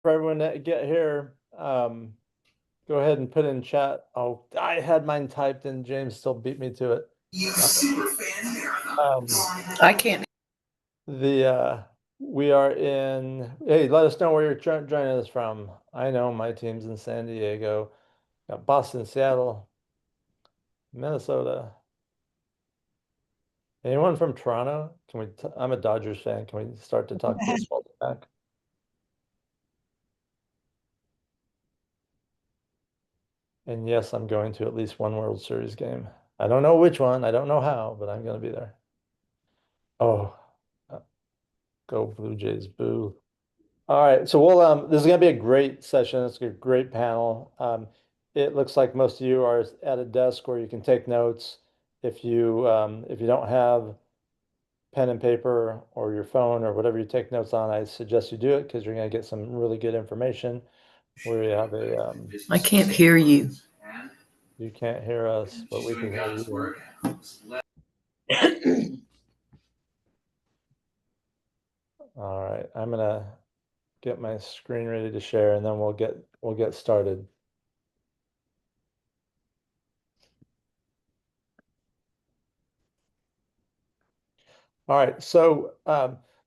for everyone to get here, go ahead and put in chat. Oh, I had mine typed and James still beat me to it. You super fan Marathon. I can't. The we are in. Hey, let us know where you're joining us from. I know my team's in San Diego. Got Boston, Seattle, Minnesota. Anyone from Toronto? Can we? I'm a Dodgers fan. Can we start to talk baseball back? And yes, I'm going to at least one World Series game. I don't know which one. I don't know how, but I'm going to be there. Oh, uh, go Blue Jays, boo. All right, so we'll this is gonna be a great session. It's a great panel. It looks like most of you are at a desk where you can take notes. If you don't have pen and paper or your phone or whatever you take notes on, I suggest you do it because you're gonna get some really good information. We have a I can't hear you. you can't hear us, but we can hear you. All right, I'm gonna get my screen ready to share and then we'll get started. All right, so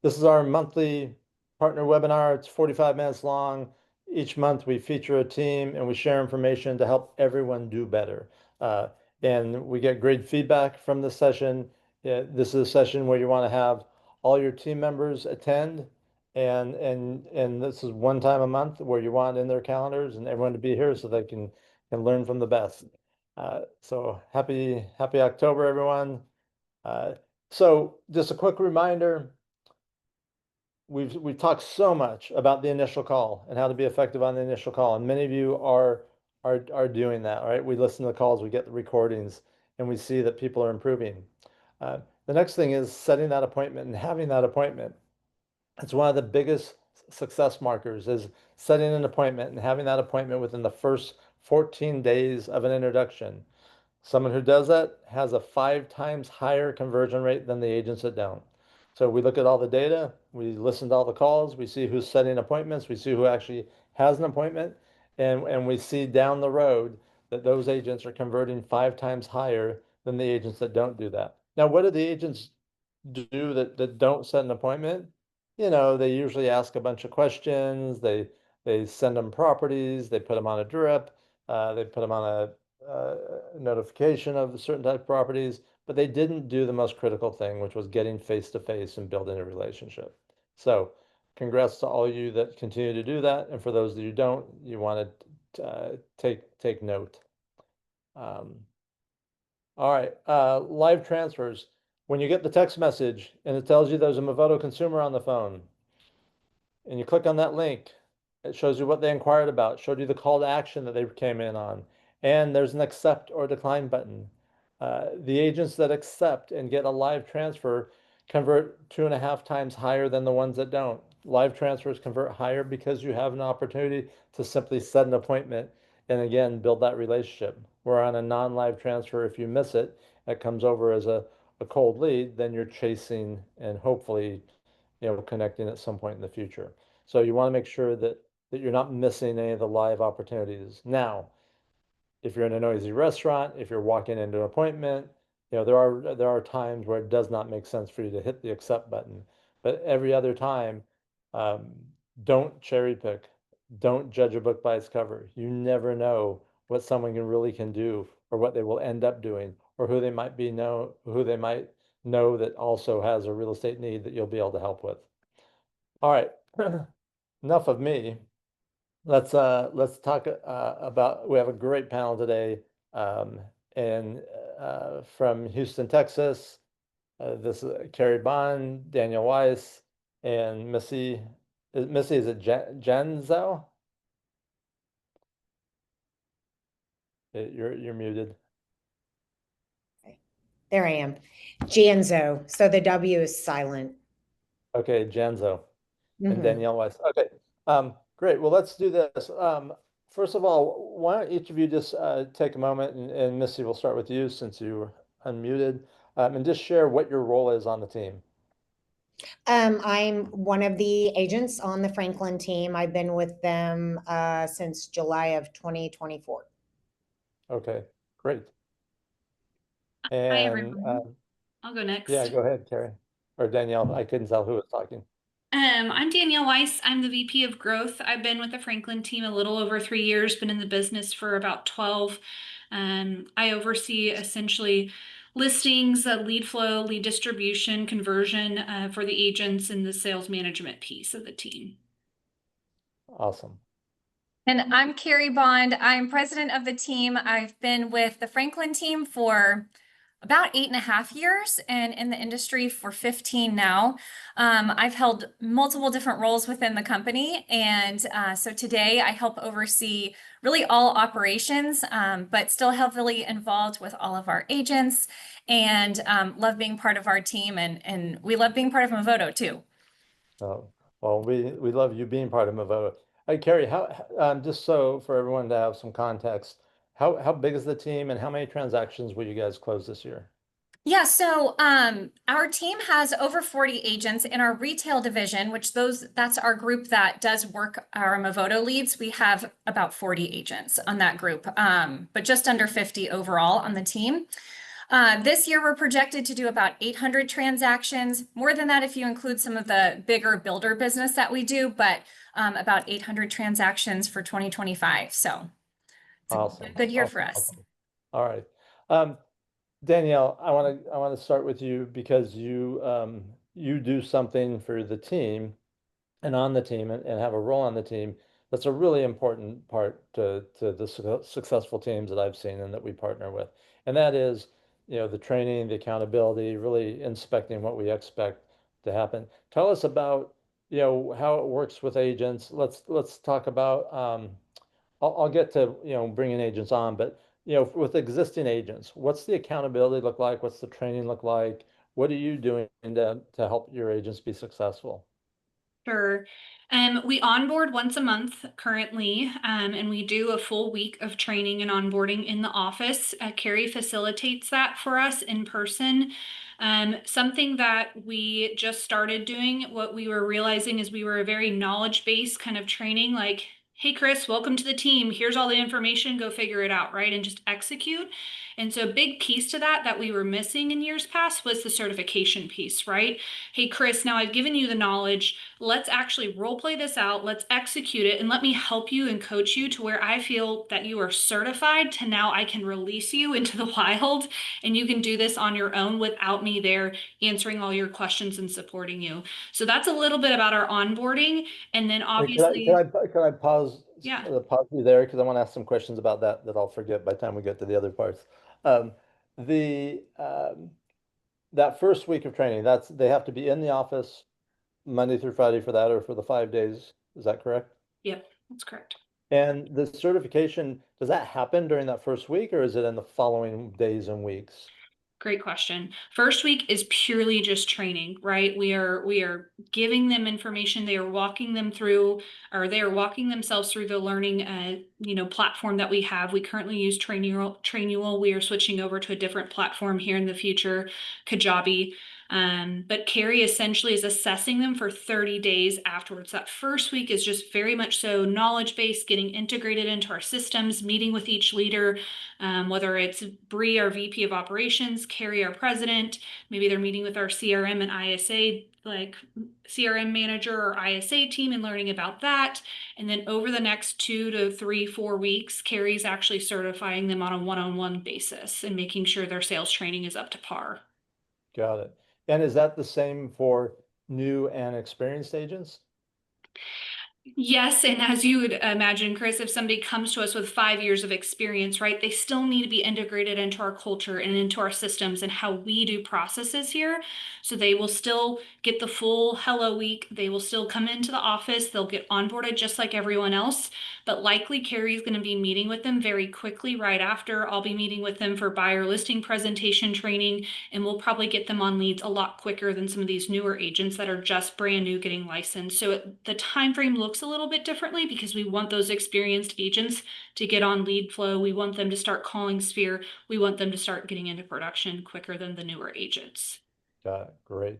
this is our monthly partner webinar. It's 45 minutes long. Each month we feature a team and we share information to help everyone do better. Uh, and we get great feedback from this session. Yeah, this is a session where you want to have all your team members attend, and this is one time a month where you want in their calendars and everyone to be here so they can learn from the best. So happy October, everyone. Uh, so just a quick reminder, we've talked so much about the initial call and how to be effective on the initial call, and many of you are doing that, right? We listen to the calls, we get the recordings, and we see that people are improving. The next thing is setting that appointment and having that appointment. It's one of the biggest success markers is setting an appointment and having that appointment within the first 14 days of an introduction. Someone who does that has a 5 times higher conversion rate than the agents that don't. So we look at all the data, we listen to all the calls, we see who's setting appointments, we see who actually has an appointment, and we see down the road that those agents are converting 5 times higher than the agents that don't do that. Now, what do the agents do that don't set an appointment? They usually ask a bunch of questions, they send them properties, they put them on a drip, they put them on a notification of certain type of properties, but they didn't do the most critical thing, which was getting face to face and building a relationship. So, congrats to all you that continue to do that, and for those that you don't, you want to take note. All right, live transfers. When you get the text message and it tells you there's a Movoto consumer on the phone, and you click on that link, it shows you what they inquired about, showed you the call to action that they came in on, and there's an accept or decline button. The agents that accept and get a live transfer convert 2.5 times higher than the ones that don't. Live transfers convert higher because you have an opportunity to simply set an appointment and again build that relationship. Where on a non-live transfer, if you miss it, it comes over as a cold lead, then you're chasing and hopefully connecting at some point in the future. So you want to make sure that you're not missing any of the live opportunities. Now, if you're in a noisy restaurant, if you're walking into an appointment, there are times where it does not make sense for you to hit the accept button. But every other time, um, don't cherry pick. Don't judge a book by its cover. You never know what someone really can do or what they will end up doing or who they might know that also has a real estate need that you'll be able to help with. All right, enough of me. Let's talk about we have a great panel today, um, and from Houston, Texas. This is Carrie Bond, Daniel Weiss, and Missy. Missy, is it Genzo? You're muted. There I am. Janzo. So the W is silent. Okay, Genzo and Mhm. Danielle Weiss. Okay, great. Well, let's do this. First of all, why don't each of you just take a moment, and Missy, we'll start with you since you were unmuted, and just share what your role is on the team. I'm one of the agents on the Franklin team. I've been with them since July of 2024. Okay, great. Hi, And everyone. I'll go next. yeah, go ahead, Carrie. Or Danielle, I couldn't tell who was talking. I'm Danielle Weiss. I'm the VP of Growth. I've been with the Franklin team a little over 3 years, been in the business for about 12. I oversee essentially listings, lead flow, lead distribution, conversion for the agents and the sales management piece of the team. Awesome. And I'm Carrie Bond. I'm president of the team. I've been with the Franklin team for about 8.5 years and in the industry for 15 now. I've held multiple different roles within the company. And so today I help oversee really all operations, but still heavily involved with all of our agents and love being part of our team. And we love being part of Movoto too. Oh, well, we love you being part of Movoto. Hey, Carrie, just so for everyone to have some context, how big is the team and how many transactions will you guys close this year? Yeah, so our team has over 40 agents in our retail division, which that's our group that does work our Movoto leads. We have about 40 agents on that group, but just under 50 overall on the team. This year, we're projected to do about 800 transactions, more than that if you include some of the bigger builder business that we do, but about 800 transactions for 2025. So it's Awesome. a good year Awesome, for us. awesome. All right. Danielle, I want to start with you because you do something for the team and on the team and have a role on the team. That's a really important part to the successful teams that I've seen and that we partner with. And that is, the training, the accountability, really inspecting what we expect to happen. Tell us about, how it works with agents. Let's talk about, I'll get to, bringing agents on, but with existing agents, what's the accountability look like? What's the training look like? What are you doing to help your agents be successful? Sure. We onboard once a month currently, and we do a full week of training and onboarding in the office. Carrie facilitates that for us in person. Something that we just started doing, what we were realizing is we were a very knowledge-based kind of training, like, hey, Chris, welcome to the team. Here's all the information, go figure it out, right? And just execute. And so a big piece to that we were missing in years past was the certification piece, right? Hey, Chris, now I've given you the knowledge. Let's actually role play this out. Let's execute it and let me help you and coach you to where I feel that you are certified to now I can release you into the wild and you can do this on your own without me there answering all your questions and supporting you. So that's a little bit about our onboarding. And then obviously, Can I pause? Yeah. Pause you there because I want to ask some questions about that I'll forget by the time we get to the other parts. The that first week of training, they have to be in the office Monday through Friday for that or for the 5 days. Is that correct? Yep, that's correct. And the certification, does that happen during that first week or is it in the following days and weeks? Great question. First week is purely just training, right? We are giving them information. They are walking them through, or they are walking themselves through the learning, platform that we have. We currently use Trainual. We are switching over to a different platform here in the future, Kajabi. But Carrie essentially is assessing them for 30 days afterwards. That first week is just very much so knowledge-based, getting integrated into our systems, meeting with each leader, whether it's Bree, our VP of operations, Carrie, our president, maybe they're meeting with our CRM and ISA, like CRM manager or ISA team and learning about that. And then over the next 2 to 3, 4 weeks, Carrie's actually certifying them on a one-on-one basis and making sure their sales training is up to par. Got it. And is that the same for new and experienced agents? Yes, and as you would imagine, Chris, if somebody comes to us with 5 years of experience, right, they still need to be integrated into our culture and into our systems and how we do processes here. So they will still get the full Hello Week. They will still come into the office. They'll get onboarded just like everyone else. But likely Carrie's going to be meeting with them very quickly right after. I'll be meeting with them for buyer listing presentation training, and we'll probably get them on leads a lot quicker than some of these newer agents that are just brand new getting licensed. So the time frame looks a little bit differently because we want those experienced agents to get on lead flow. We want them to start calling Sphere. We want them to start getting into production quicker than the newer agents. Got it. Great.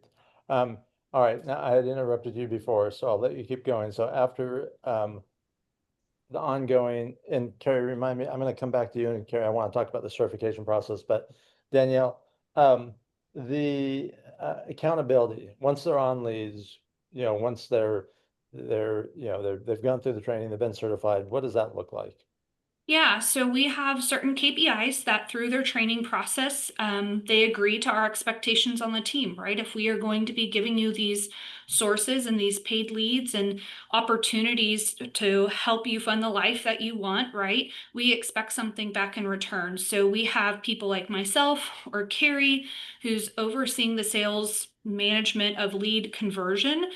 All right, now I had interrupted you before, so I'll let you keep going. So after the ongoing, and Carrie, remind me, I'm going to come back to you, and Carrie, I want to talk about the certification process, but Danielle, the accountability, once they're on leads, once they've gone through the training, they've been certified, what does that look like? Yeah, so we have certain KPIs that through their training process, they agree to our expectations on the team, right? If we are going to be giving you these sources and these paid leads and opportunities to help you fund the life that you want, right? We expect something back in return. So we have people like myself or Carrie, who's overseeing the sales management of lead conversion.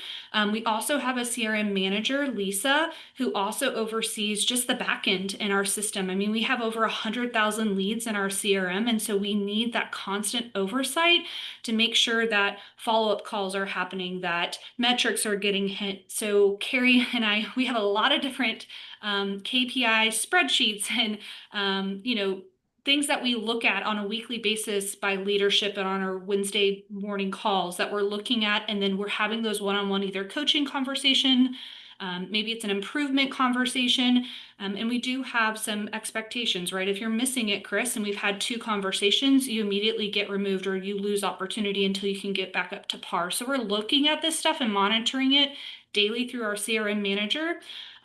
We also have a CRM manager, Lisa, who also oversees just the back end in our system. I mean, we have over 100,000 leads in our CRM, and so we need that constant oversight to make sure that follow-up calls are happening, that metrics are getting hit. So Carrie and I, we have a lot of different KPI spreadsheets and things that we look at on a weekly basis by leadership and on our Wednesday morning calls that we're looking at, and then we're having those one-on-one either coaching conversation, maybe it's an improvement conversation, and we do have some expectations, right? If you're missing it, Chris, and we've had 2 conversations, you immediately get removed or you lose opportunity until you can get back up to par. So we're looking at this stuff and monitoring it daily through our CRM manager,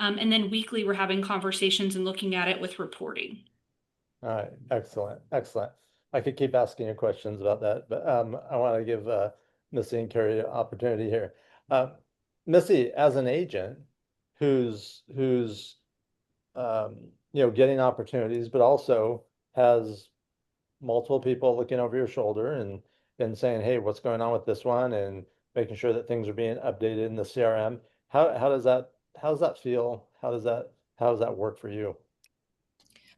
and then weekly we're having conversations and looking at it with reporting. All right, excellent, excellent. I could keep asking you questions about that, but I want to give Missy and Carrie an opportunity here. Missy, as an agent who's getting opportunities, but also has multiple people looking over your shoulder and saying, hey, what's going on with this one, and making sure that things are being updated in the CRM. How does that feel? How does that work for you?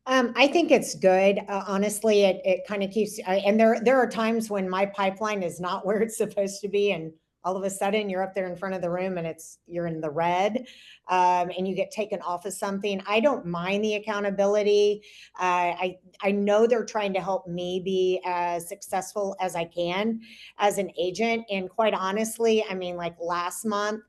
I think it's good. Honestly, it kind of keeps, and there are times when my pipeline is not where it's supposed to be. And all of a sudden you're up there in front of the room and you're in the red, and you get taken off of something. I don't mind the accountability. I know they're trying to help me be as successful as I can as an agent. And quite honestly, I mean, like last month,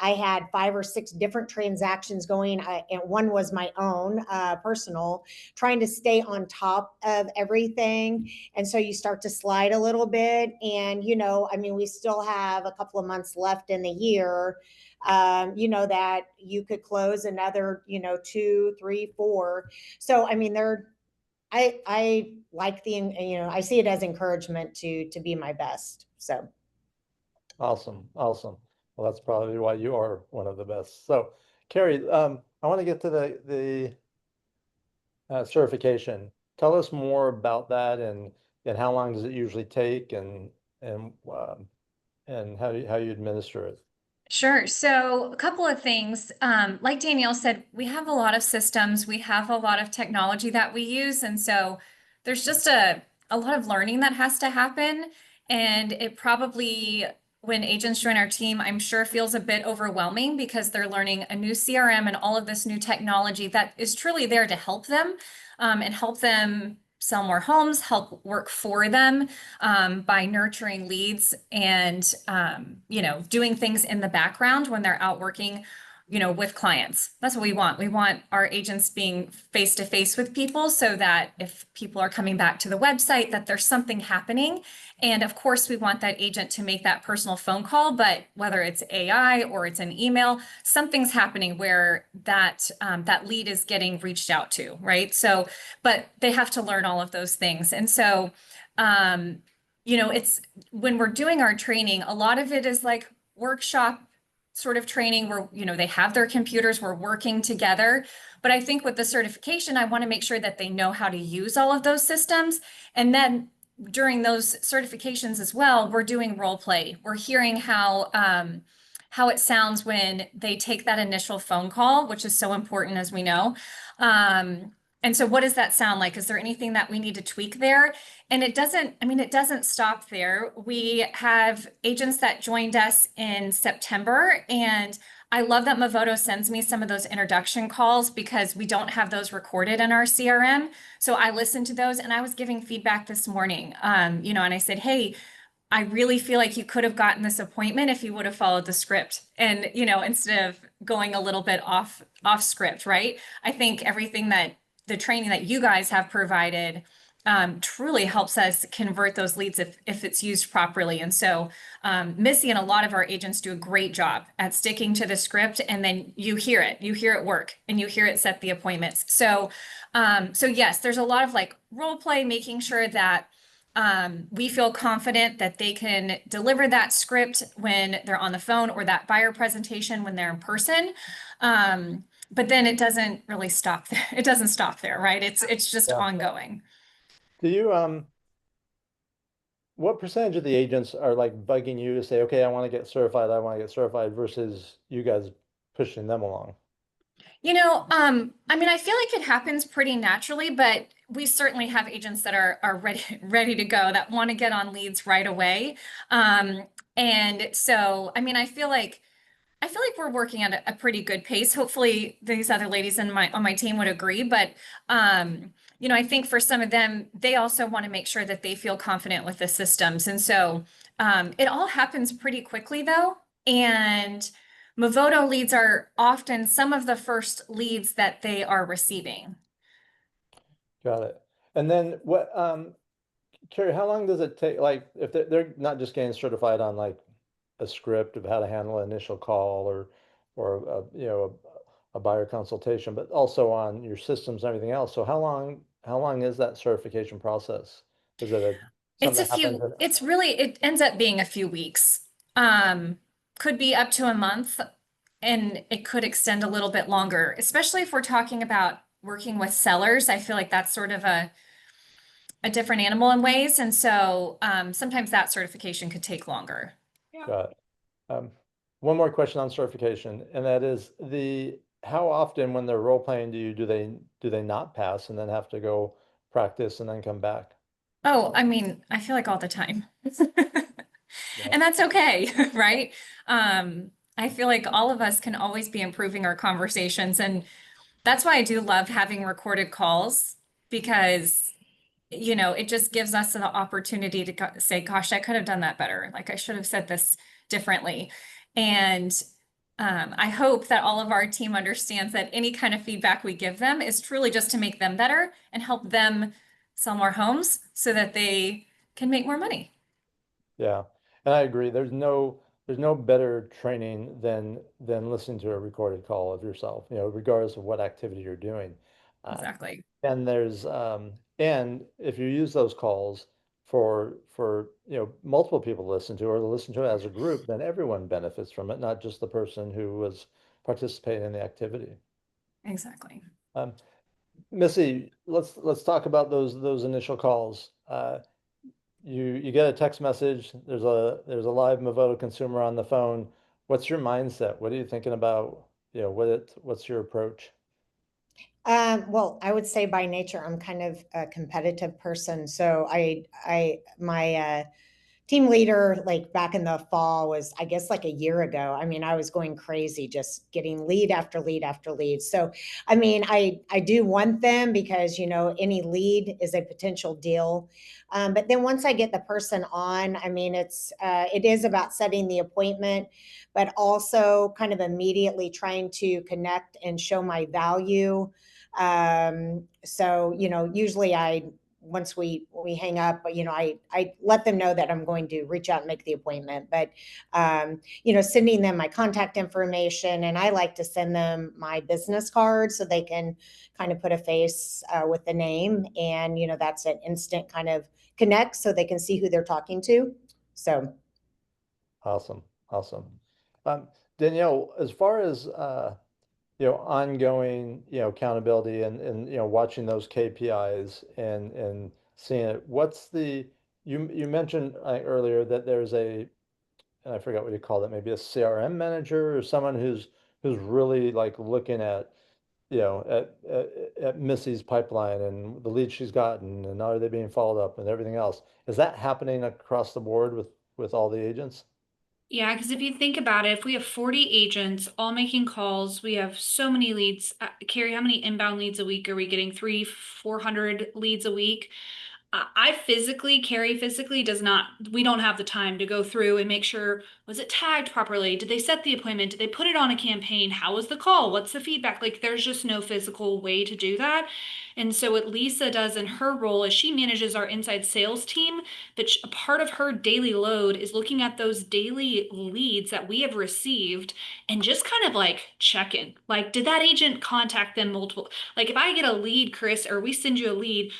I had 5 or 6 different transactions going, and one was my own personal, trying to stay on top of everything. And so you start to slide a little bit. And, I mean, we still have a couple of months left in the year, that you could close another, 2, 3, 4. So, I mean, I like I see it as encouragement to be my best. So. Awesome. Well, that's probably why you are one of the best. So, Carrie, I want to get to the certification. Tell us more about that, and how long does it usually take, and how you administer it. Sure. So a couple of things. Like Danielle said, we have a lot of systems, we have a lot of technology that we use. And so there's just a lot of learning that has to happen. And it probably, when agents join our team, I'm sure feels a bit overwhelming because they're learning a new CRM and all of this new technology that is truly there to help them, and help them sell more homes, help work for them, by nurturing leads and, doing things in the background when they're out working, with clients. That's what we want. We want our agents being face to face with people so that if people are coming back to the website, that there's something happening. And of course, we want that agent to make that personal phone call, but whether it's AI or it's an email, something's happening where that lead is getting reached out to, right? So, but they have to learn all of those things. And so, it's when we're doing our training, a lot of it is like workshop sort of training where, they have their computers, we're working together. But I think with the certification, I want to make sure that they know how to use all of those systems. And then during those certifications as well, we're doing role play. We're hearing how it sounds when they take that initial phone call, which is so important, as we know. And so what does that sound like? Is there anything that we need to tweak there? And it doesn't stop there. We have agents that joined us in September, and I love that Movoto sends me some of those introduction calls because we don't have those recorded in our CRM. So I listened to those and I was giving feedback this morning, and I said, hey, I really feel like you could have gotten this appointment if you would have followed the script and, instead of going a little bit off script, right? I think everything that the training that you guys have provided truly helps us convert those leads if it's used properly. And so Missy and a lot of our agents do a great job at sticking to the script, and then you hear it work, and you hear it set the appointments. So yes, there's a lot of like role play, making sure that we feel confident that they can deliver that script when they're on the phone, or that buyer presentation when they're in person. But then it doesn't really stop there. It doesn't stop there, right? It's just Yeah. ongoing. Do you, what percentage of the agents are like bugging you to say, okay, I want to get certified versus you guys pushing them along? I mean, I feel like it happens pretty naturally, but we certainly have agents that are ready to go, that want to get on leads right away. And so, I mean, I feel like we're working at a pretty good pace. Hopefully these other ladies on my team would agree, but I think for some of them, they also want to make sure that they feel confident with the systems. And so it all happens pretty quickly though. And Movoto leads are often some of the first leads that they are receiving. Got it. And then what, Carrie, how long does it take, like, if they're not just getting certified on like a script of how to handle an initial call or a buyer consultation, but also on your systems and everything else. So how long is that certification process? Is it It's something that happens it ends up being a few weeks. Could be up to a month, and it could extend a little bit longer, especially if we're talking about working with sellers. I feel like that's sort of a different animal in ways. And so sometimes that certification could take longer. Got it. One more question on certification, and that is how often when they're role playing do they not pass and then have to go practice and then come back? Oh, I mean, I feel like all the time. And that's okay, right? I feel like all of us can always be improving our conversations. And that's why I do love having recorded calls, because, it just gives us an opportunity to say, gosh, I could have done that better. Like I should have said this differently. And I hope that all of our team understands that any kind of feedback we give them is truly just to make them better and help them sell more homes so that they can make more money. Yeah, and I agree. There's no better training than listening to a recorded call of yourself, regardless of what activity you're doing. Exactly. And there's and if you use those calls for multiple people to listen to, or to listen to it as a group, then everyone benefits from it, not just the person who was participating in the activity. Exactly. Missy, let's talk about those initial calls. You get a text message, there's a live Movoto consumer on the phone. What's your mindset? What are you thinking about? What's your approach? Well, I would say by nature, I'm kind of a competitive person. So my team leader, like back in the fall, was, I guess, like a year ago. I mean, I was going crazy, just getting lead after lead after lead. So, I mean, I do want them because, any lead is a potential deal. But then once I get the person on, I mean, it is about setting the appointment, but also kind of immediately trying to connect and show my value. So, usually once we hang up, I let them know that I'm going to reach out and make the appointment, but, sending them my contact information, and I like to send them my business card so they can kind of put a face with the name, and, that's an instant kind of connect so they can see who they're talking to. So. Awesome. Danielle, as far as ongoing, accountability and watching those KPIs and seeing it, you mentioned earlier that there's and I forgot what you called it, maybe a CRM manager or someone who's really like looking at, at Missy's pipeline and the leads she's gotten and are they being followed up and everything else. Is that happening across the board with all the agents? Yeah, because if you think about it, if we have 40 agents all making calls, we have so many leads. Carrie, how many inbound leads a week are we getting? 400 leads a week. Carrie physically does not, we don't have the time to go through and make sure, was it tagged properly? Did they set the appointment? Did they put it on a campaign? How was the call? What's the feedback? Like, there's just no physical way to do that. And so what Lisa does in her role is she manages our inside sales team, but a part of her daily load is looking at those daily leads that we have received and just kind of like checking, like, did that agent contact them multiple? Like, if I get a lead, Chris, or we send you a lead,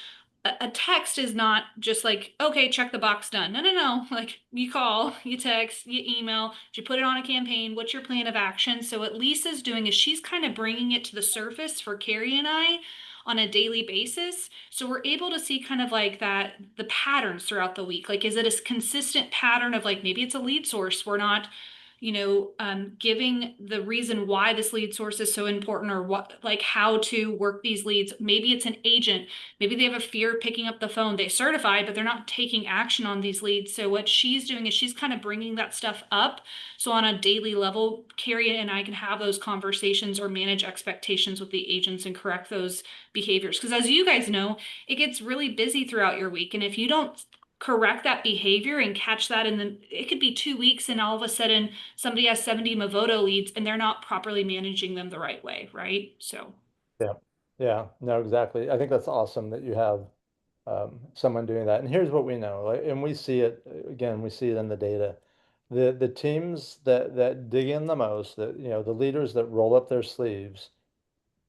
a text is not just like, okay, check the box, done. No, no, no. Like, you call, you text, you email, you put it on a campaign. What's your plan of action? So what Lisa's doing is she's kind of bringing it to the surface for Carrie and I on a daily basis. So we're able to see kind of like that, the patterns throughout the week. Like, is it a consistent pattern of like, maybe it's a lead source. We're not, giving the reason why this lead source is so important, or what, like, how to work these leads. Maybe it's an agent. Maybe they have a fear of picking up the phone. They certified, but they're not taking action on these leads. So what she's doing is she's kind of bringing that stuff up. So on a daily level, Carrie and I can have those conversations or manage expectations with the agents and correct those behaviors. Because as you guys know, it gets really busy throughout your week. And if you don't correct that behavior and catch that, and then it could be 2 weeks and all of a sudden somebody has 70 Movoto leads and they're not properly managing them the right way, right? So Yeah, no, exactly. I think that's awesome that you have someone doing that. And here's what we know, like, and we see it again, we see it in the data. The teams that dig in the most, that the leaders that roll up their sleeves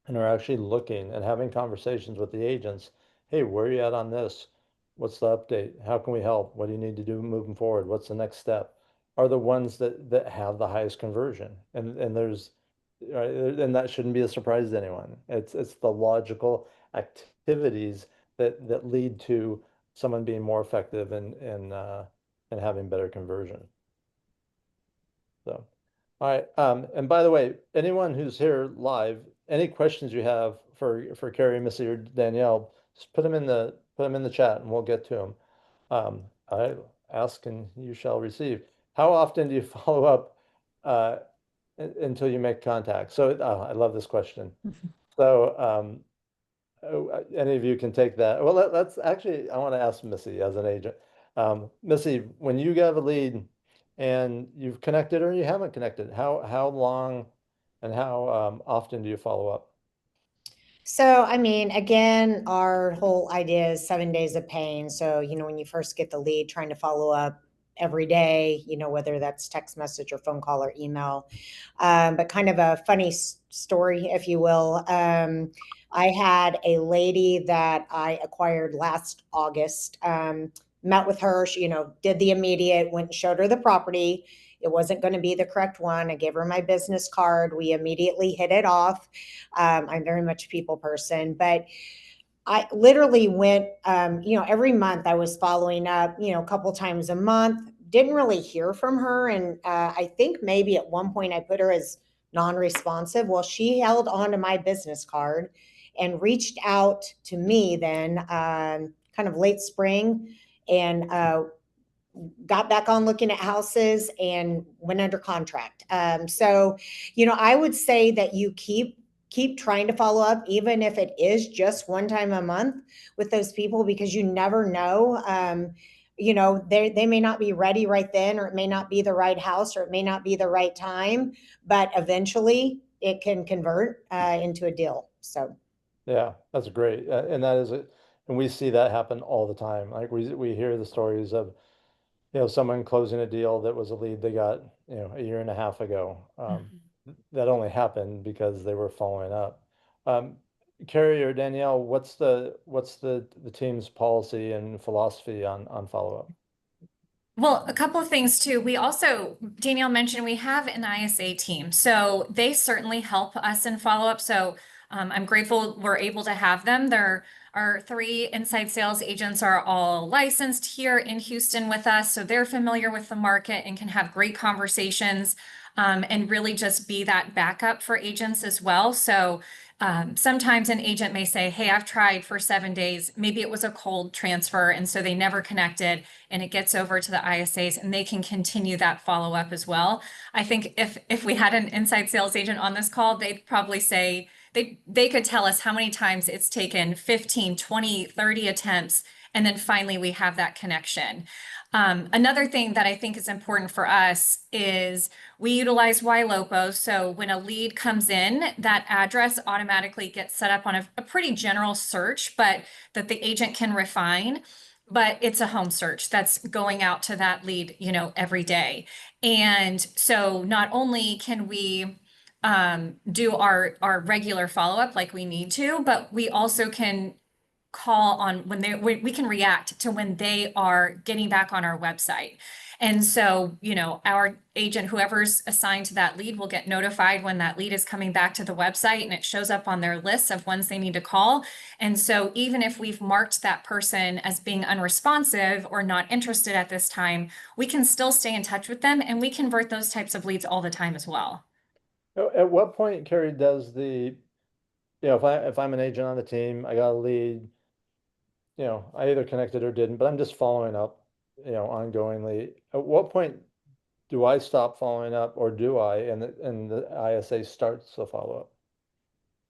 and are actually looking and having conversations with the agents. Hey, where are you at on this? What's the update? How can we help? What do you need to do moving forward? What's the next step? Are the ones that have the highest conversion. And there's right, and that shouldn't be a surprise to anyone. It's the logical activities that lead to someone being more effective and having better conversion. So, all right. And by the way, anyone who's here live, any questions you have for Carrie, Missy, or Danielle, just put them in the chat and we'll get to them. I ask and you shall receive. How often do you follow up until you make contact? So I love this question. So any of you can take that. Well, let's actually, I want to ask Missy as an agent. Missy, when you get a lead and you've connected or you haven't connected, how long and how often do you follow up? So, I mean, again, our whole idea is 7 days of pain. So, when you first get the lead, trying to follow up every day, whether that's text message or phone call or email. But kind of a funny story, if you will. I had a lady that I acquired last August, met with her, she, did the immediate, went and showed her the property. It wasn't going to be the correct one. I gave her my business card. We immediately hit it off. I'm very much a people person, but I literally went, every month I was following up, a couple times a month, didn't really hear from her. And I think maybe at one point I put her as non-responsive. Well, she held on to my business card and reached out to me then kind of late spring and got back on looking at houses and went under contract. So, I would say that you keep trying to follow up, even if it is just one time a month with those people, because you never know. They may not be ready right then, or it may not be the right house, or it may not be the right time, but eventually it can convert into a deal. So. Yeah, that's great. And that is it. And we see that happen all the time. Like we hear the stories of, someone closing a deal that was a lead they got, a year and a half ago. That only happened because they were following up. Carrie or Danielle, what's the team's policy and philosophy on follow-up? Well, a couple of things too. We also, Danielle mentioned, we have an ISA team, so they certainly help us in follow-up. So I'm grateful we're able to have them. Our 3 inside sales agents are all licensed here in Houston with us, so they're familiar with the market and can have great conversations and really just be that backup for agents as well. So sometimes an agent may say, hey, I've tried for 7 days, maybe it was a cold transfer, and so they never connected, and it gets over to the ISAs and they can continue that follow-up as well. I think if we had an inside sales agent on this call, they'd probably say, they could tell us how many times it's taken 15, 20, 30 attempts And then finally, we have that connection. Another thing that I think is important for us is we utilize YLOPO. So when a lead comes in, that address automatically gets set up on a pretty general search, but that the agent can refine. But it's a home search that's going out to that lead, every day. And so not only can we do our regular follow-up like we need to, but we also can call on we can react to when they are getting back on our website. And so, our agent, whoever's assigned to that lead, will get notified when that lead is coming back to the website, and it shows up on their list of ones they need to call. And so even if we've marked that person as being unresponsive or not interested at this time, we can still stay in touch with them, and we convert those types of leads all the time as well. At what point, Carrie, does if I'm an agent on the team, I got a lead, I either connected or didn't, but I'm just following up, ongoingly. At what point do I stop following up, or do I, and the ISA starts the follow-up?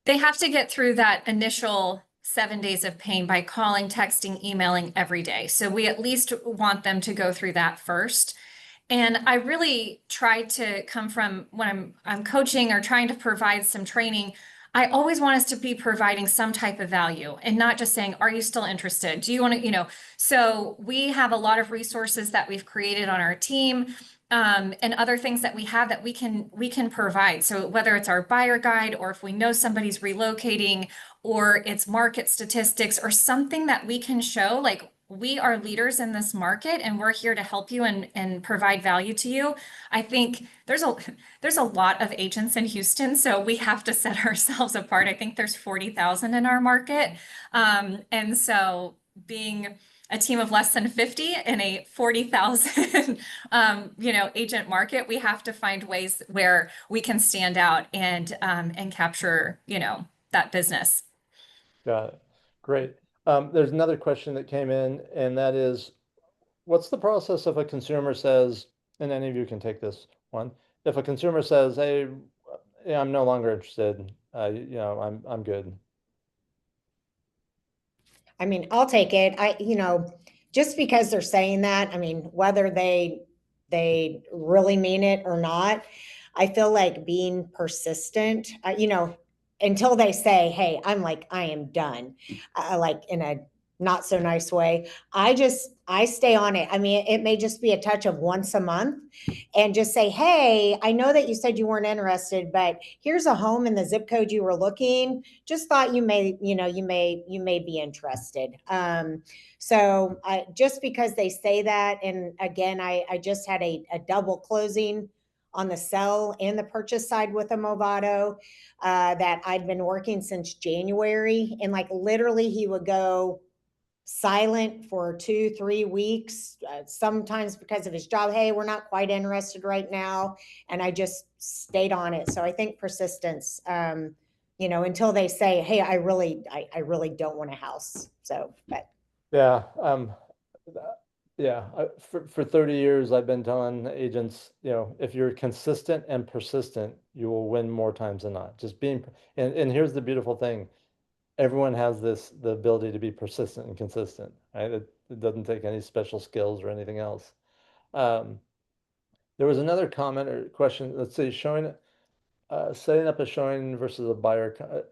They have to get through that initial 7 days of pain by calling, texting, emailing every day. So we at least want them to go through that first. And I really try to come from when I'm coaching or trying to provide some training. I always want us to be providing some type of value and not just saying, are you still interested? Do you want to, so we have a lot of resources that we've created on our team, and other things that we have that we can provide. So whether it's our buyer guide, or if we know somebody's relocating, or it's market statistics, or something that we can show, like, we are leaders in this market and we're here to help you and provide value to you. I think there's a lot of agents in Houston, so we have to set ourselves apart. I think there's 40,000 in our market. And so being a team of less than 50 in a 40,000, agent market, we have to find ways where we can stand out and capture, that business. Got it. Great. There's another question that came in, and that is, what's the process if a consumer says, and any of you can take this one, if a consumer says, hey, yeah, I'm no longer interested, I'm good. I mean, I'll take it. Just because they're saying that, whether they really mean it or not, I feel like being persistent, until they say, hey, I am done, like in a not so nice way. I stay on it. It may just be a touch of once a month, and just say, hey, I know that you said you weren't interested, but here's a home in the zip code you were looking. Just thought you may be interested. So just because they say that, and again, I just had a double closing on the sell and the purchase side with a Movado, that I'd been working since January, and literally he would go silent for 2-3 weeks, sometimes because of his job. Hey, we're not quite interested right now. And I just stayed on it. So I think persistence, until they say, hey, I really don't want a house. So, but. Yeah. For 30 years, I've been telling agents, if you're consistent and persistent, you will win more times than not. Just being, and here's the beautiful thing. Everyone has the ability to be persistent and consistent, right? It doesn't take any special skills or anything else. There was another comment or question, let's say, setting up a showing versus a buyer,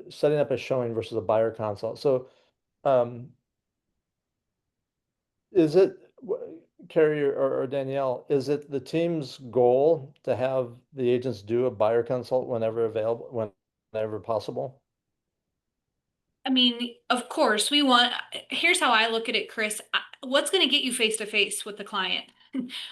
setting up a showing versus a buyer consult. So, is it, Carrie or Danielle, is it the team's goal to have the agents do a buyer consult whenever available, whenever possible? Of course, here's how I look at it, Chris. What's going to get you face to face with the client?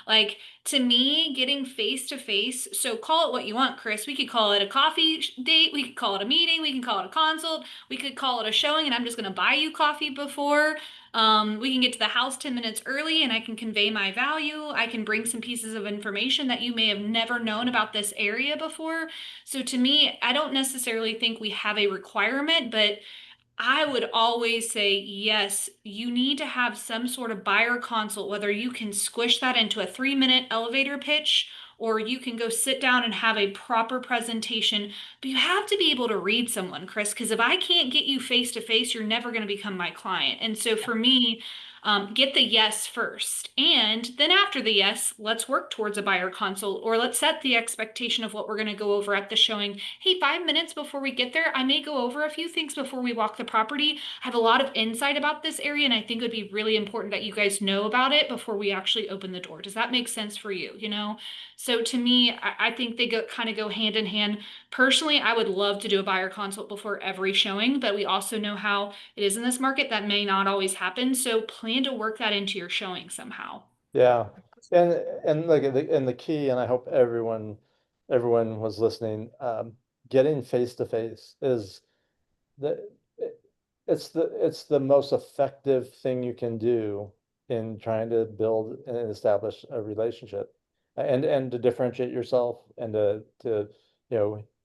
Like, to me, getting face to face, so call it what you want, Chris. We could call it a coffee date. We could call it a meeting. We can call it a consult. We could call it a showing, and I'm just going to buy you coffee before. We can get to the house 10 minutes early, and I can convey my value. I can bring some pieces of information that you may have never known about this area before. So to me, I don't necessarily think we have a requirement, but I would always say, yes, you need to have some sort of buyer consult, whether you can squish that into a 3-minute elevator pitch or you can go sit down and have a proper presentation. But you have to be able to read someone, Chris, because if I can't get you face to face, you're never going to become my client. And so for me, get the yes first. And then after the yes, let's work towards a buyer consult, or let's set the expectation of what we're going to go over at the showing. Hey, 5 minutes before we get there, I may go over a few things before we walk the property. I have a lot of insight about this area, and I think it would be really important that you guys know about it before we actually open the door. Does that make sense for you? You know? So to me, I think they kind of go hand in hand. Personally, I would love to do a buyer consult before every showing, but we also know how it is in this market. That may not always happen. So plan to work that into your showing somehow. Yeah, and like the key, and I hope everyone was listening. Getting face to face is the it's the most effective thing you can do in trying to build and establish a relationship, and to differentiate yourself, and to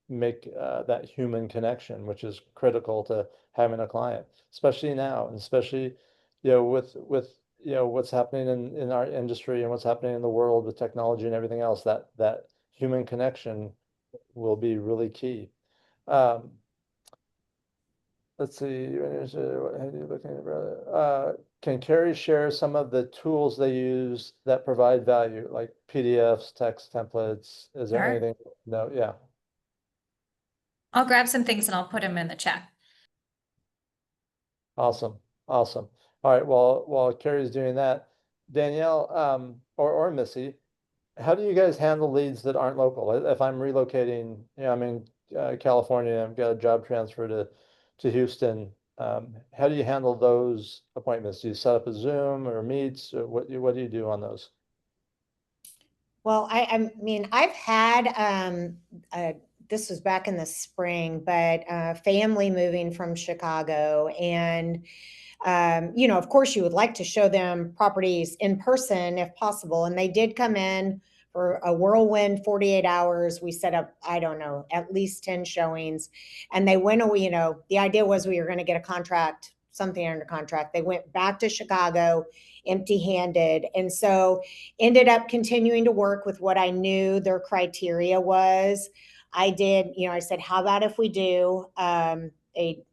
make that human connection, which is critical to having a client, especially now, and especially with what's happening in our industry and what's happening in the world with technology and everything else. That human connection will be really key. Let's see. Can Carrie share some of the tools they use that provide value, like PDFs, text templates? Is there Sure. anything? No, yeah. I'll grab some things and I'll put them in the chat. Awesome. Awesome. All right. Well, while Carrie's doing that, Danielle, or Missy, how do you guys handle leads that aren't local? If I'm relocating, I'm in California, I've got a job transfer to Houston. How do you handle those appointments? Do you set up a Zoom or Meets, or what do you do on those? Well, I mean, I've had, this was back in the spring, but family moving from Chicago, and of course you would like to show them properties in person if possible. And they did come in for a whirlwind 48 hours. We set up, I don't know, at least 10 showings, and they went away. The idea was we were going to get a contract, something under contract. They went back to Chicago empty-handed. And so ended up continuing to work with what I knew their criteria was. I did, I said, how about if we do a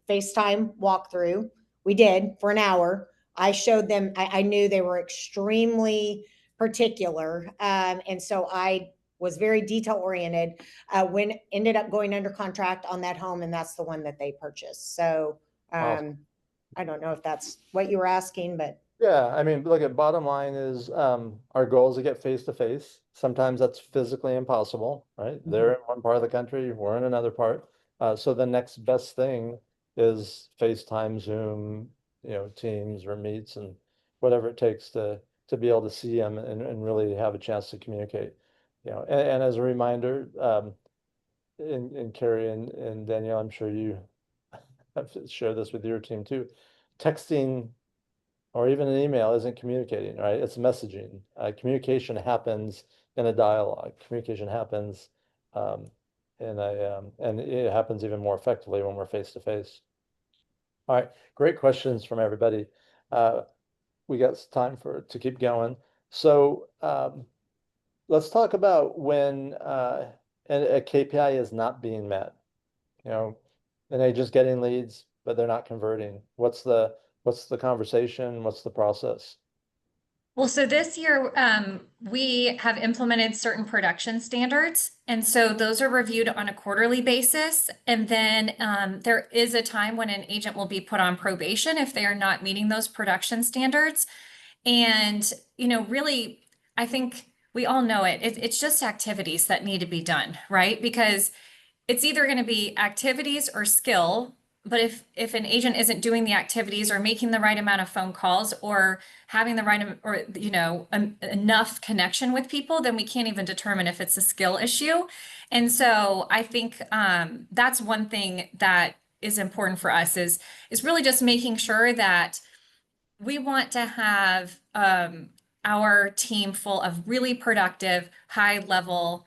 FaceTime walkthrough? We did for an hour. I showed them, I knew they were extremely particular. And so I was very detail oriented, when ended up going under contract on that home. And that's the one that they purchased. So Awesome. I don't know if that's what you were asking, but. Yeah, I mean, look, at bottom line is our goal is to get face to face. Sometimes that's physically impossible, right? They're in one part of the country, we're in another part. So the next best thing is FaceTime, Zoom, Teams or Meets, and whatever it takes to be able to see them and really have a chance to communicate. And as a reminder, and Carrie and Danielle, I'm sure you have to share this with your team too. Texting or even an email isn't communicating, right? It's messaging. Communication happens in a dialogue. Communication happens and it happens even more effectively when we're face to face. All right, great questions from everybody. We got time to keep going. So let's talk about when a KPI is not being met. An agent's getting leads, but they're not converting. What's the conversation? What's the process? Well, so this year, we have implemented certain production standards. And so those are reviewed on a quarterly basis. And then there is a time when an agent will be put on probation if they are not meeting those production standards. And, really, I think we all know it. It's just activities that need to be done, right? Because it's either going to be activities or skill. But if an agent isn't doing the activities or making the right amount of phone calls or having the right or enough connection with people, then we can't even determine if it's a skill issue. And so I think that's one thing that is important for us is really just making sure that we want to have our team full of really productive, high level,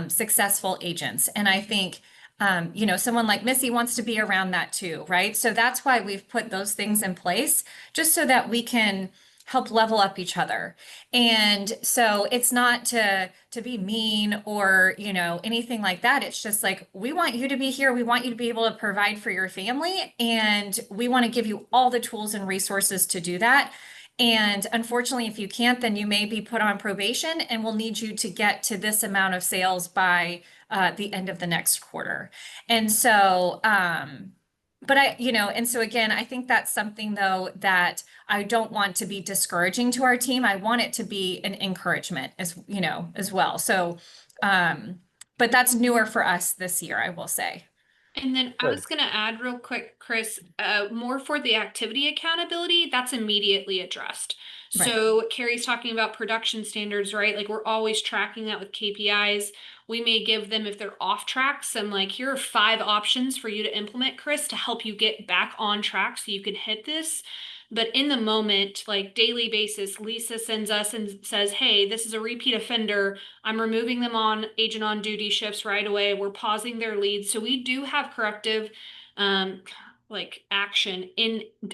successful agents. And I think someone like Missy wants to be around that too, right? So that's why we've put those things in place, just so that we can help level up each other. And so it's not to be mean or, you know, anything like that. It's just like, we want you to be here. We want you to be able to provide for your family. And we want to give you all the tools and resources to do that. And unfortunately, if you can't, then you may be put on probation and we'll need you to get to this amount of sales by the end of the next quarter. And so, but and so again, I think that's something though that I don't want to be discouraging to our team. I want it to be an encouragement as well. So, but that's newer for us this year, I will say. And then I Good. was going to add real quick, Chris, more for the activity accountability, that's immediately addressed. Right. So Carrie's talking about production standards, right? Like we're always tracking that with KPIs. We may give them, if they're off track, some like, here are 5 options for you to implement, Chris, to help you get back on track so you can hit this. But in the moment, like daily basis, Lisa sends us and says, hey, this is a repeat offender. I'm removing them on agent on duty shifts right away. We're pausing their leads. So we do have corrective like action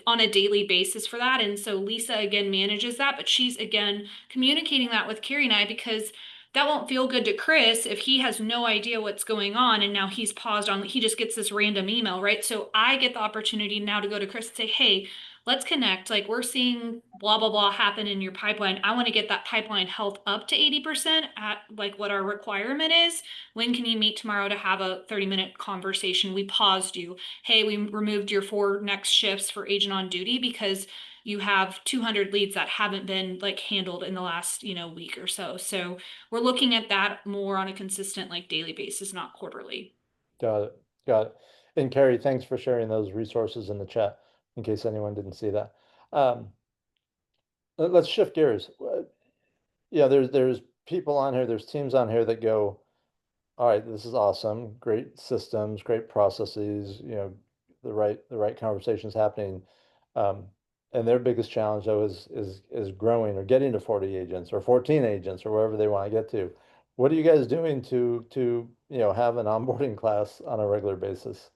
on a daily basis for that. And so Lisa again manages that, but she's again communicating that with Carrie and I, because that won't feel good to Chris if he has no idea what's going on and now he's paused on, he just gets this random email, right? So I get the opportunity now to go to Chris and say, hey, let's connect. Like we're seeing blah, blah, blah happen in your pipeline. I want to get that pipeline health up to 80% at like what our requirement is. When can you meet tomorrow to have a 30-minute conversation? We paused you. Hey, we removed your 4 next shifts for agent on duty because you have 200 leads that haven't been like handled in the last, week or so. So we're looking at that more on a consistent, like daily basis, not quarterly. Got it. Got it. And Carrie, thanks for sharing those resources in the chat, in case anyone didn't see that. Let's shift gears. Yeah, there's people on here, there's teams on here that go, all right, this is awesome, great systems, great processes, the right conversations happening. And their biggest challenge though is growing or getting to 40 agents or 14 agents or wherever they want to get to. What are you guys doing to have an onboarding class on a regular basis?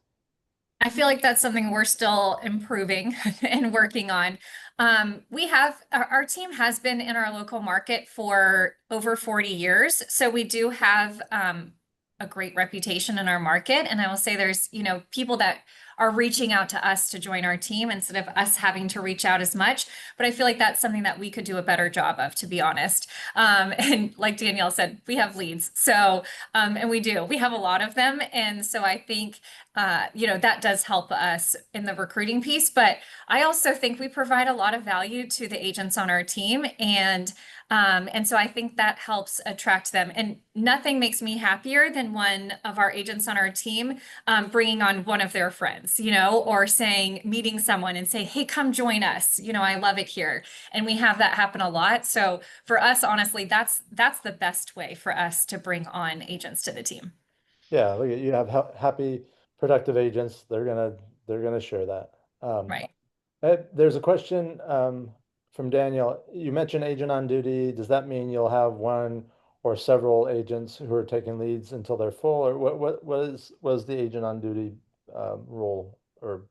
I feel like that's something we're still improving and working on. Our team has been in our local market for over 40 years. So we do have a great reputation in our market. And I will say there's, people that are reaching out to us to join our team instead of us having to reach out as much. But I feel like that's something that we could do a better job of, to be honest. And like Danielle said, we have leads. So, and we have a lot of them. And so I think, that does help us in the recruiting piece. But I also think we provide a lot of value to the agents on our team. And so I think that helps attract them. And nothing makes me happier than one of our agents on our team bringing on one of their friends, or meeting someone and say, hey, come join us. I love it here. And we have that happen a lot. So for us, honestly, that's the best way for us to bring on agents to the team. Yeah, look, you have happy, productive agents. They're gonna share that. Right. There's a question from Daniel. You mentioned agent on duty. Does that mean you'll have one or several agents who are taking leads until they're full, or what was the agent on duty role or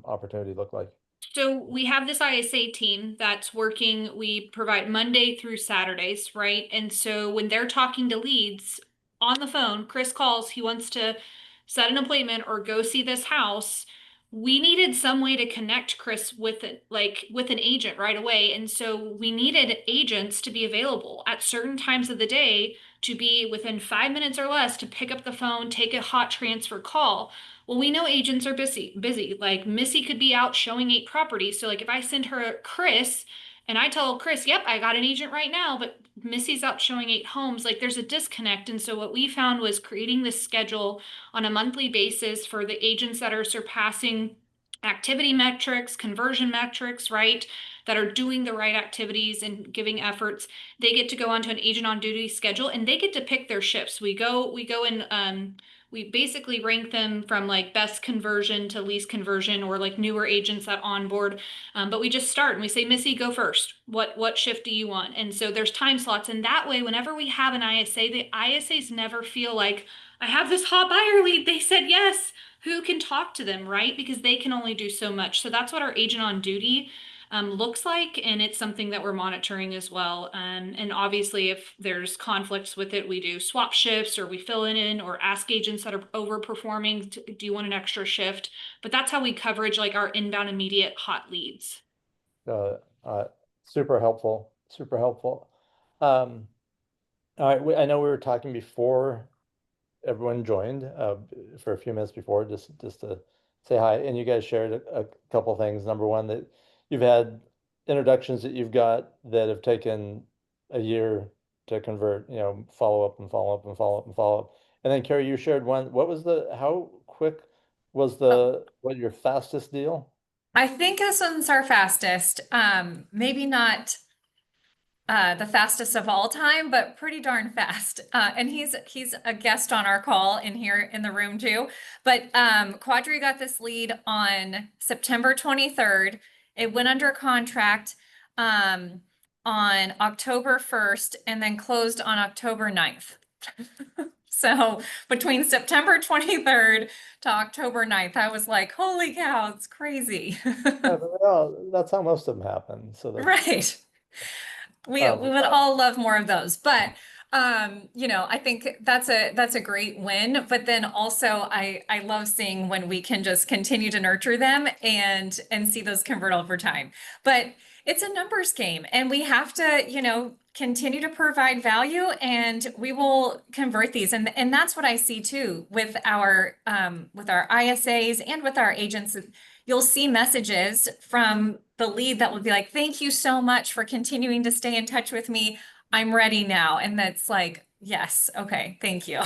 opportunity look like? So we have this ISA team that's working. We provide Monday through Saturdays, right? And so when they're talking to leads on the phone, Chris calls, he wants to set an appointment or go see this house. We needed some way to connect Chris with it, like with an agent right away. And so we needed agents to be available at certain times of the day to be within 5 minutes or less to pick up the phone, take a hot transfer call. Well, we know agents are busy. Like Missy could be out showing 8 properties. So like if I send her Chris and I tell Chris, yep, I got an agent right now, but Missy's out showing 8 homes, like there's a disconnect. And so what we found was creating this schedule on a monthly basis for the agents that are surpassing activity metrics, conversion metrics, right? That are doing the right activities and giving efforts. They get to go onto an agent on duty schedule and they get to pick their shifts. We go and we basically rank them from like best conversion to least conversion, or like newer agents that onboard. But we just start and we say, Missy, go first. What shift do you want? And so there's time slots. And that way, whenever we have an ISA, the ISAs never feel like, I have this hot buyer lead. They said yes. Who can talk to them, right? Because they can only do so much. So that's what our agent on duty looks like, and it's something that we're monitoring as well. And obviously, if there's conflicts with it, we do swap shifts, or we fill it in, or ask agents that are overperforming, do you want an extra shift? But that's how we coverage like our inbound immediate hot leads. Uh, Super helpful, super helpful. All right, I know we were talking before everyone joined, for a few minutes before, just to say hi, and you guys shared a couple things. Number one, that you've had introductions that you've got that have taken a year to convert, follow up and follow up and follow up and follow up. And then Carrie, you shared one, how quick was what your fastest deal? I think this one's our fastest. Maybe not the fastest of all time, but pretty darn fast. And he's a guest on our call in here in the room too. But Quadri got this lead on September 23rd. It went under contract on October 1st and then closed on October 9th. So between September 23rd to October 9th, I was like, holy cow, it's crazy. Well, that's how most of them happen. So Right. We would all love more of those, but I think that's a great win. But then also I love seeing when we can just continue to nurture them and see those convert over time. But it's a numbers game, and we have to, continue to provide value, and we will convert these. And that's what I see too with our ISAs and with our agents. You'll see messages from the lead that will be like, thank you so much for continuing to stay in touch with me. I'm ready now. And that's like, yes, okay, thank you.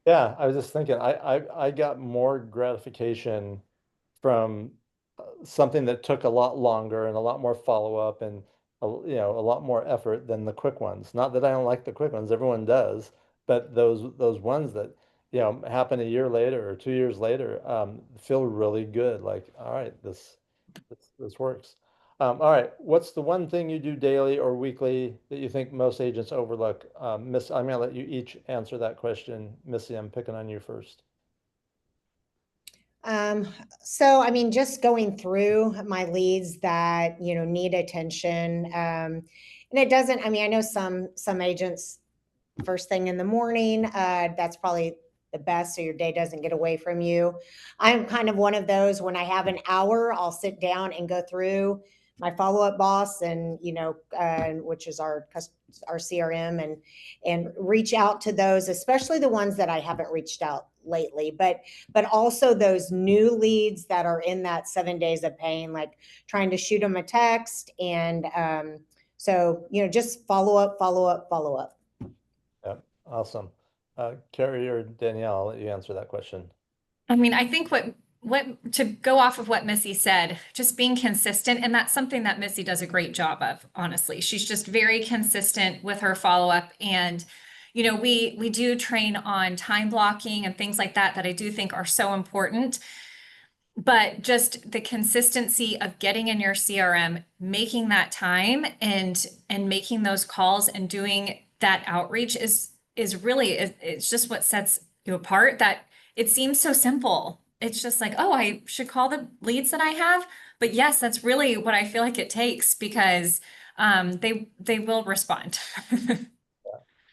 yeah, I was just thinking, I got more gratification from something that took a lot longer and a lot more follow-up and a lot more effort than the quick ones. Not that I don't like the quick ones, everyone does, but those ones that happen a year later or 2 years later feel really good. Like, all right, this works. All right, what's the one thing you do daily or weekly that you think most agents overlook? Miss, I'm gonna let you each answer that question. Missy, I'm picking on you first. So, I mean, just going through my leads that, need attention. And it doesn't, I mean, I know some agents first thing in the morning, that's probably the best so your day doesn't get away from you. I'm kind of one of those, when I have an hour, I'll sit down and go through my follow-up boss and, which is our CRM, and reach out to those, especially the ones that I haven't reached out lately, but also those new leads that are in that 7 days of pain, like trying to shoot them a text. And so, just follow up. Yeah, awesome. Carrie or Danielle, I'll let you answer that question. I mean, I think what to go off of what Missy said, just being consistent. And that's something that Missy does a great job of, honestly. She's just very consistent with her follow-up. And, we do train on time blocking and things like that I do think are so important. But just the consistency of getting in your CRM, making that time and making those calls and doing that outreach is really, it's just what sets you apart. That it seems so simple. It's just like, oh, I should call the leads that I have. But yes, that's really what I feel like it takes, because they will respond.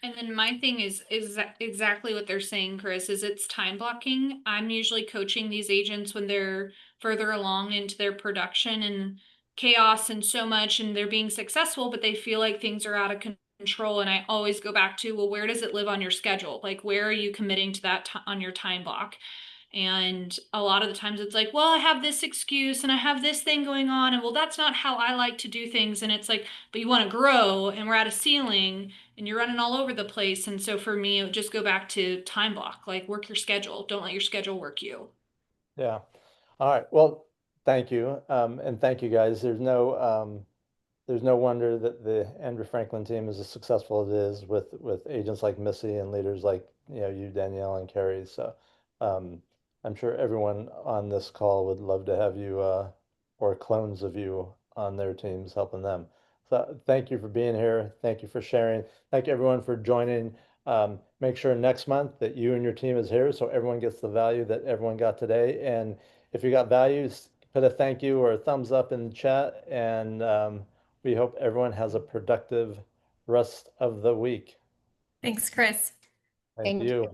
And then my thing is exactly what they're saying, Chris, is it's time blocking. I'm usually coaching these agents when they're further along into their production and chaos and so much, and they're being successful, but they feel like things are out of control. And I always go back to, well, where does it live on your schedule? Like, where are you committing to that on your time block? And a lot of the times it's like, well, I have this excuse and I have this thing going on. And well, that's not how I like to do things. And it's like, but you want to grow and we're at a ceiling and you're running all over the place. And so for me, it would just go back to time block, like work your schedule. Don't let your schedule work you. Yeah. All right. Well, thank you. And thank you guys. There's no wonder that the Andrew Franklin team is as successful as it is with agents like Missy and leaders like, you, Danielle, and Carrie. So, I'm sure everyone on this call would love to have you or clones of you on their teams helping them. So thank you for being here. Thank you for sharing. Thank you everyone for joining. Make sure next month that you and your team is here so everyone gets the value that everyone got today. And if you got values, put a thank you or a thumbs up in the chat, and we hope everyone has a productive rest of the week. Thanks, Chris. Thank Thank you.